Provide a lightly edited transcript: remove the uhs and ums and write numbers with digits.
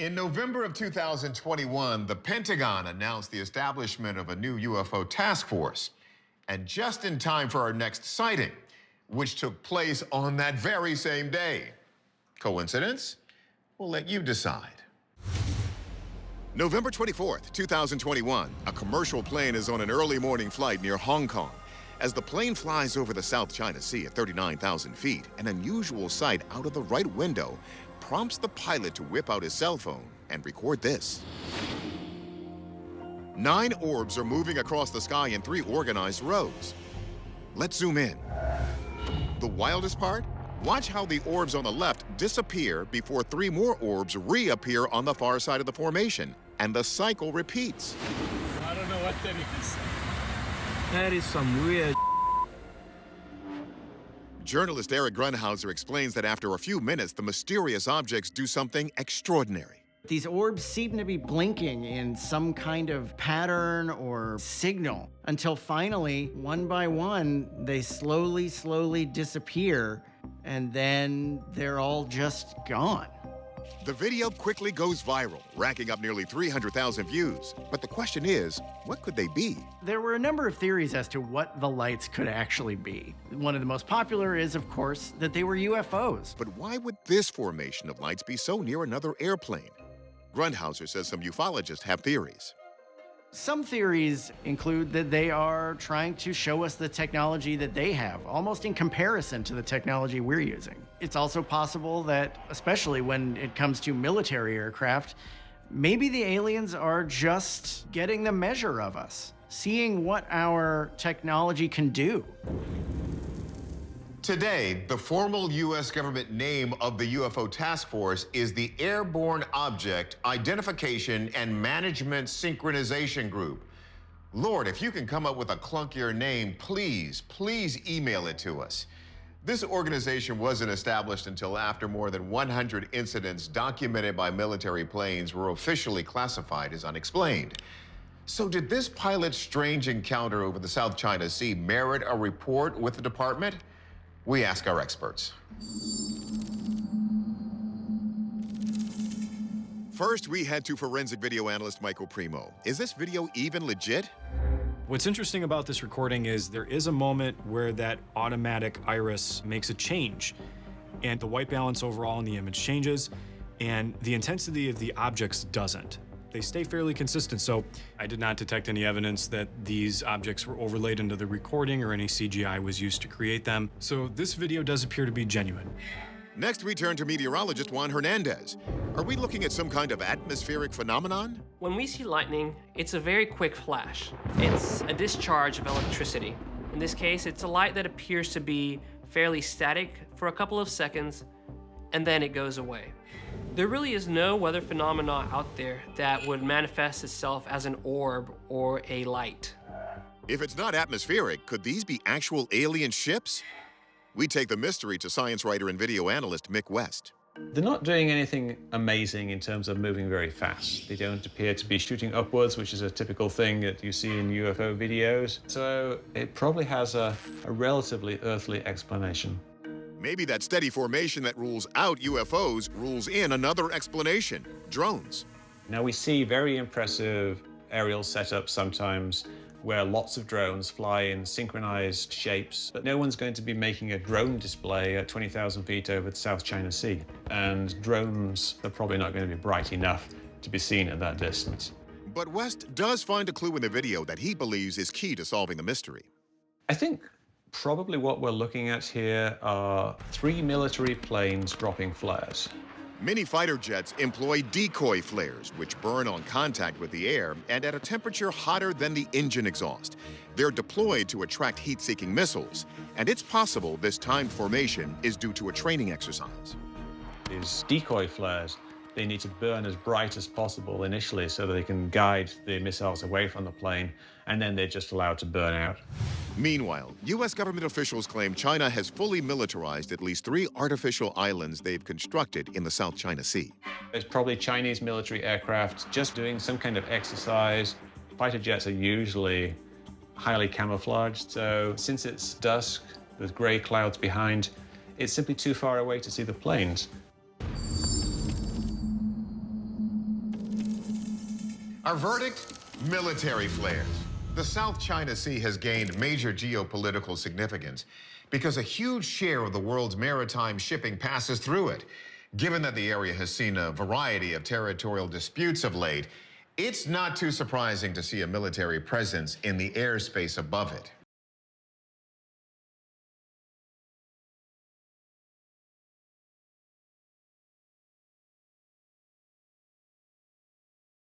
In November of 2021, the Pentagon announced the establishment of a new UFO task force. And just in time for our next sighting, which took place on that very same day. Coincidence? We'll let you decide. November 24th, 2021, a commercial plane is on an early morning flight near Hong Kong. As the plane flies over the South China Sea at 39,000 feet, an unusual sight out of the right window prompts the pilot to whip out his cell phone and record this. 9 orbs are moving across the sky in 3 organized rows. Let's zoom in. The wildest part? Watch how the orbs on the left disappear before 3 more orbs reappear on the far side of the formation, and the cycle repeats. I don't know what that is. That is some weird. Journalist Eric Grunhauser explains that after a few minutes, the mysterious objects do something extraordinary. These orbs seem to be blinking in some kind of pattern or signal until finally, one by one, they slowly disappear, and then they're all just gone. The video quickly goes viral, racking up nearly 300,000 views. But the question is, what could they be? There were a number of theories as to what the lights could actually be. One of the most popular is, of course, that they were UFOs. But why would this formation of lights be so near another airplane? Grunhauser says some ufologists have theories. Some theories include that they are trying to show us the technology that they have, almost in comparison to the technology we're using. It's also possible that, especially when it comes to military aircraft, maybe the aliens are just getting the measure of us, seeing what our technology can do. Today, the formal U.S. government name of the UFO task force is the Airborne Object Identification and Management Synchronization Group. Lord, if you can come up with a clunkier name, please email it to us. This organization wasn't established until after more than 100 incidents documented by military planes were officially classified as unexplained. So did this pilot's strange encounter over the South China Sea merit a report with the department? We ask our experts. First, we head to forensic video analyst Michael Primo. Is this video even legit? What's interesting about this recording is there is a moment where that automatic iris makes a change, and the white balance overall in the image changes, and the intensity of the objects doesn't. They stay fairly consistent, so I did not detect any evidence that these objects were overlaid into the recording or any CGI was used to create them. So this video does appear to be genuine. Next, we turn to meteorologist Juan Hernandez. Are we looking at some kind of atmospheric phenomenon? When we see lightning, it's a very quick flash. It's a discharge of electricity. In this case, it's a light that appears to be fairly static for a couple of seconds, and then it goes away. There really is no weather phenomena out there that would manifest itself as an orb or a light. If it's not atmospheric, could these be actual alien ships? We take the mystery to science writer and video analyst Mick West. They're not doing anything amazing in terms of moving very fast. They don't appear to be shooting upwards, which is a typical thing that you see in UFO videos. So it probably has a relatively earthly explanation. Maybe that steady formation that rules out UFOs rules in another explanation: drones. Now, we see very impressive aerial setups sometimes where lots of drones fly in synchronized shapes, but no one's going to be making a drone display at 20,000 feet over the South China Sea. And drones are probably not going to be bright enough to be seen at that distance. But West does find a clue in the video that he believes is key to solving the mystery. I think probably what we're looking at here are 3 military planes dropping flares. Many fighter jets employ decoy flares, which burn on contact with the air and at a temperature hotter than the engine exhaust. They're deployed to attract heat-seeking missiles, and it's possible this timed formation is due to a training exercise. These decoy flares, they need to burn as bright as possible initially so that they can guide the missiles away from the plane, and then they're just allowed to burn out. Meanwhile, U.S. government officials claim China has fully militarized at least 3 artificial islands they've constructed in the South China Sea. There's probably Chinese military aircraft just doing some kind of exercise. Fighter jets are usually highly camouflaged, so since it's dusk, there's gray clouds behind, it's simply too far away to see the planes. Our verdict? Military flares. The South China Sea has gained major geopolitical significance because a huge share of the world's maritime shipping passes through it. Given that the area has seen a variety of territorial disputes of late, it's not too surprising to see a military presence in the airspace above it.